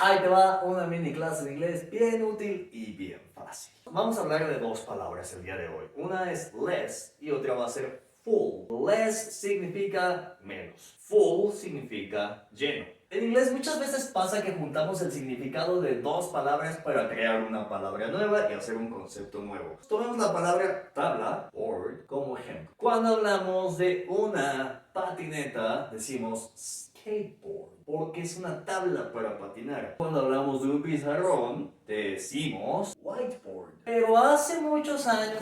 Ahí te va una mini clase de inglés bien útil y bien fácil. Vamos a hablar de dos palabras el día de hoy. Una es less y otra va a ser full. Less significa menos. Full significa lleno. En inglés muchas veces pasa que juntamos el significado de dos palabras para crear una palabra nueva y hacer un concepto nuevo. Tomemos la palabra tabla, board, como ejemplo. Cuando hablamos de una patineta, decimos skateboard, porque es una tabla para patinar. Cuando hablamos de un pizarrón, decimos whiteboard. Pero hace muchos años...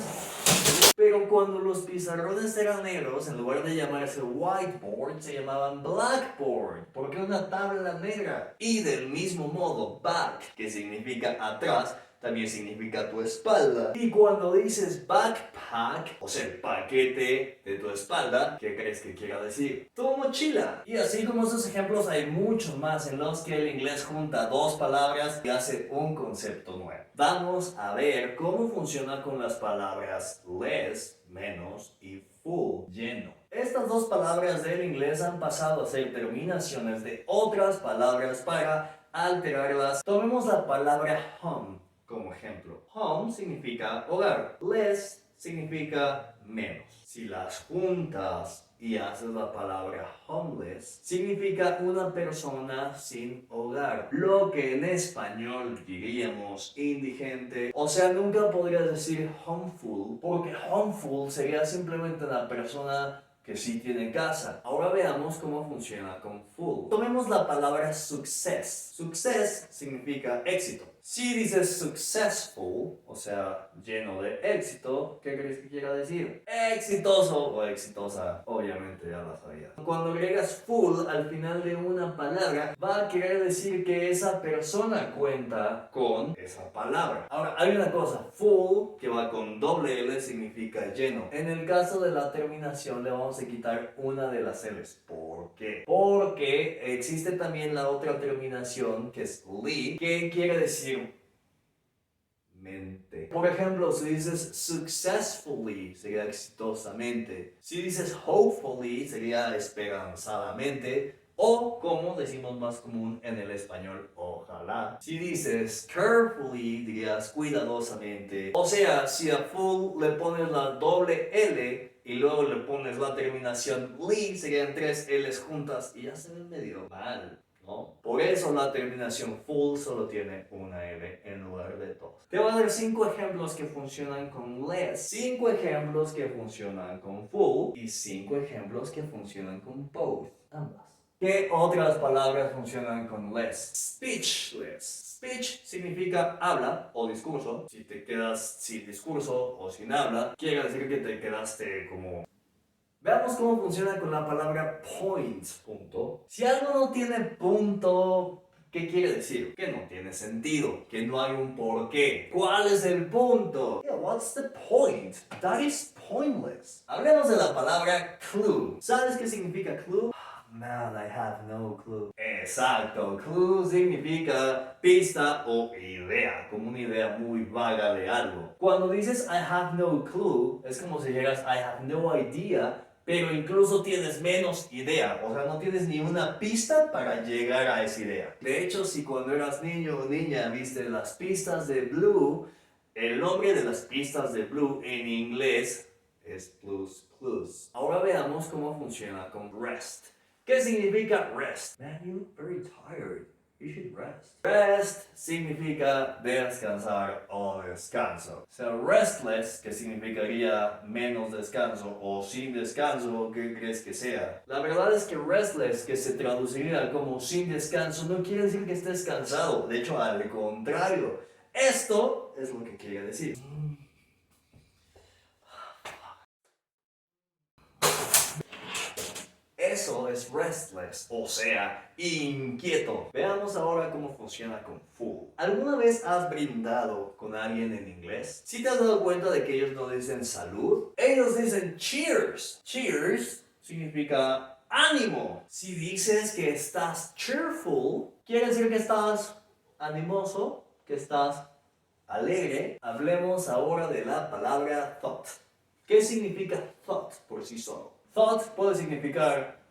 Pero cuando los pizarrones eran negros, en lugar de llamarse whiteboard, se llamaban blackboard, porque era una tabla negra. Y del mismo modo, back, que significa atrás, también significa tu espalda. Y cuando dices backpack, o sea, el paquete de tu espalda, ¿qué crees que quiera decir? Tu mochila. Y así como esos ejemplos hay muchos más en los que el inglés junta dos palabras y hace un concepto nuevo. Vamos a ver cómo funciona con las palabras less, menos, y full, lleno. Estas dos palabras del inglés han pasado a ser terminaciones de otras palabras para alterarlas. Tomemos la palabra home como ejemplo. Home significa hogar. Less significa menos. Si las juntas y haces la palabra homeless, significa una persona sin hogar. Lo que en español diríamos indigente. O sea, nunca podrías decir homeful, porque homeful sería simplemente una persona que sí tiene casa. Ahora veamos cómo funciona con full. Tomemos la palabra success. Success significa éxito. Si dices successful, o sea, lleno de éxito, ¿qué crees que quiera decir? Exitoso o exitosa, obviamente ya lo sabía. Cuando agregas full al final de una palabra, va a querer decir que esa persona cuenta con esa palabra. Ahora, hay una cosa, full, que va con doble L, significa lleno. En el caso de la terminación, le vamos a quitar una de las L's. ¿Por qué? Porque existe también la otra terminación, que es ly, que quiere decir mente. Por ejemplo, si dices successfully, sería exitosamente. Si dices hopefully, sería esperanzadamente. O, como decimos más común en el español, ojalá. Si dices carefully, dirías cuidadosamente. O sea, si a full le pones la doble L y luego le pones la terminación ly, serían tres L's juntas y ya se ve medio mal, ¿no? Por eso la terminación full solo tiene una L en lugar de dos. Te voy a dar 5 ejemplos que funcionan con less, 5 ejemplos que funcionan con full y 5 ejemplos que funcionan con both, ambas. ¿Qué otras palabras funcionan con less? Speechless. Speech significa habla o discurso. Si te quedas sin discurso o sin habla, quiere decir que te quedaste como... Veamos cómo funciona con la palabra point, punto. Si algo no tiene punto, ¿qué quiere decir? Que no tiene sentido, que no hay un porqué. ¿Cuál es el punto? Yeah, what's the point? That is pointless. Hablemos de la palabra clue. ¿Sabes qué significa clue? Man, I have no clue. Exacto, clue significa pista o idea, como una idea muy vaga de algo. Cuando dices I have no clue, es como si dijeras I have no idea, pero incluso tienes menos idea, o sea, no tienes ni una pista para llegar a esa idea. De hecho, si cuando eras niño o niña viste las pistas de Blue, el nombre de las pistas de Blue en inglés es Blue's Clues. Ahora veamos cómo funciona con rest. ¿Qué significa rest? Man, you look very tired. You should rest. Rest significa descansar o descanso. O sea, restless, que significaría menos descanso o sin descanso, ¿qué crees que sea? La verdad es que restless, que se traduciría como sin descanso, no quiere decir que estés cansado. De hecho, al contrario. Esto es lo que quiere decir. Eso es restless, o sea, inquieto. Veamos ahora cómo funciona con full. ¿Alguna vez has brindado con alguien en inglés? ¿Sí te has dado cuenta de que ellos no dicen salud? Ellos dicen cheers. Cheers significa ánimo. Si dices que estás cheerful, quiere decir que estás animoso, que estás alegre. Hablemos ahora de la palabra thought. ¿Qué significa thought por sí solo? Thought puede significar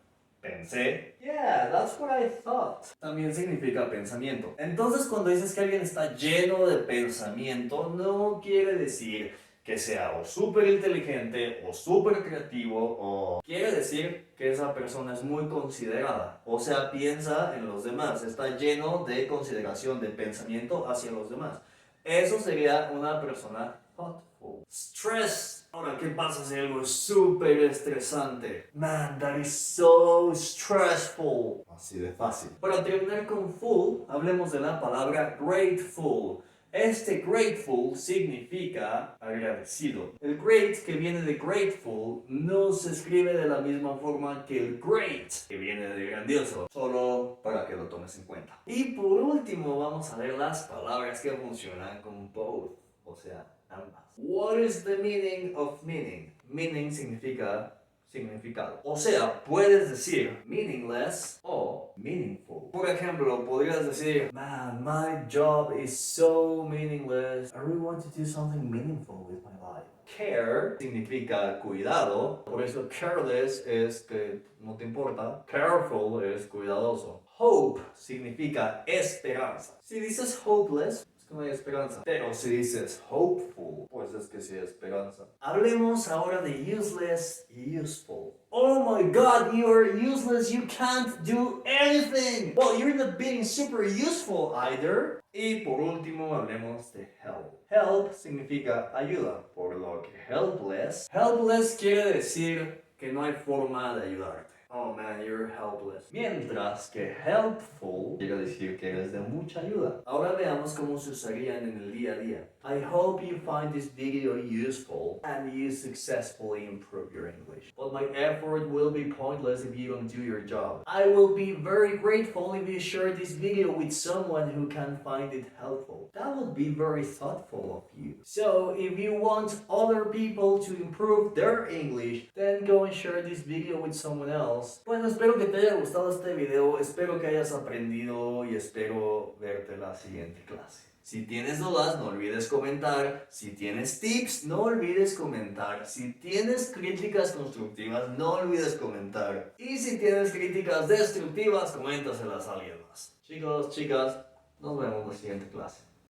Pensé. Yeah, that's what I thought. También significa pensamiento. Entonces, cuando dices que alguien está lleno de pensamiento, no quiere decir que sea o súper inteligente o súper creativo, o quiere decir que esa persona es muy considerada. O sea, piensa en los demás. Está lleno de consideración, de pensamiento hacia los demás. Eso sería una persona thoughtful. Stress. Ahora, ¿qué pasa si algo es súper estresante? Man, that is so stressful. Así de fácil. Para terminar con full, hablemos de la palabra grateful. Este grateful significa agradecido. El great, que viene de grateful, no se escribe de la misma forma que el great, que viene de grandioso. Solo para que lo tomes en cuenta. Y por último, vamos a ver las palabras que funcionan con both. O sea, ambas. What is the meaning of meaning? Meaning significa significado. O sea, puedes decir meaningless o meaningful. Por ejemplo, podrías decir, man, my job is so meaningless. I really want to do something meaningful with my life. Care significa cuidado, por eso careless es que no te importa. Careful es cuidadoso. Hope significa esperanza. Si dices hopeless, no hay esperanza. Pero si dices hopeful, pues es que sí hay esperanza. Hablemos ahora de useless y useful. Oh my god, you are useless, you can't do anything. Well, you're not being super useful either. Y por último, hablemos de help. Help significa ayuda, por lo que helpless. Helpless quiere decir que no hay forma de ayudarte. Oh man, you're helpless. Mientras que helpful quiere decir que eres de mucha ayuda. Ahora veamos cómo se usarían en el día a día. I hope you find this video useful and you successfully improve your English. But my effort will be pointless if you don't do your job. I will be very grateful if you share this video with someone who can find it helpful. That would be very thoughtful of you. So if you want other people to improve their English, then go and share this video with someone else. Bueno, espero que te haya gustado este video, espero que hayas aprendido y espero verte en la siguiente clase. Si tienes dudas, no olvides comentar. Si tienes tips, no olvides comentar. Si tienes críticas constructivas, no olvides comentar. Y si tienes críticas destructivas, coméntaselas a alguien más. Chicos, chicas, nos vemos en la siguiente clase.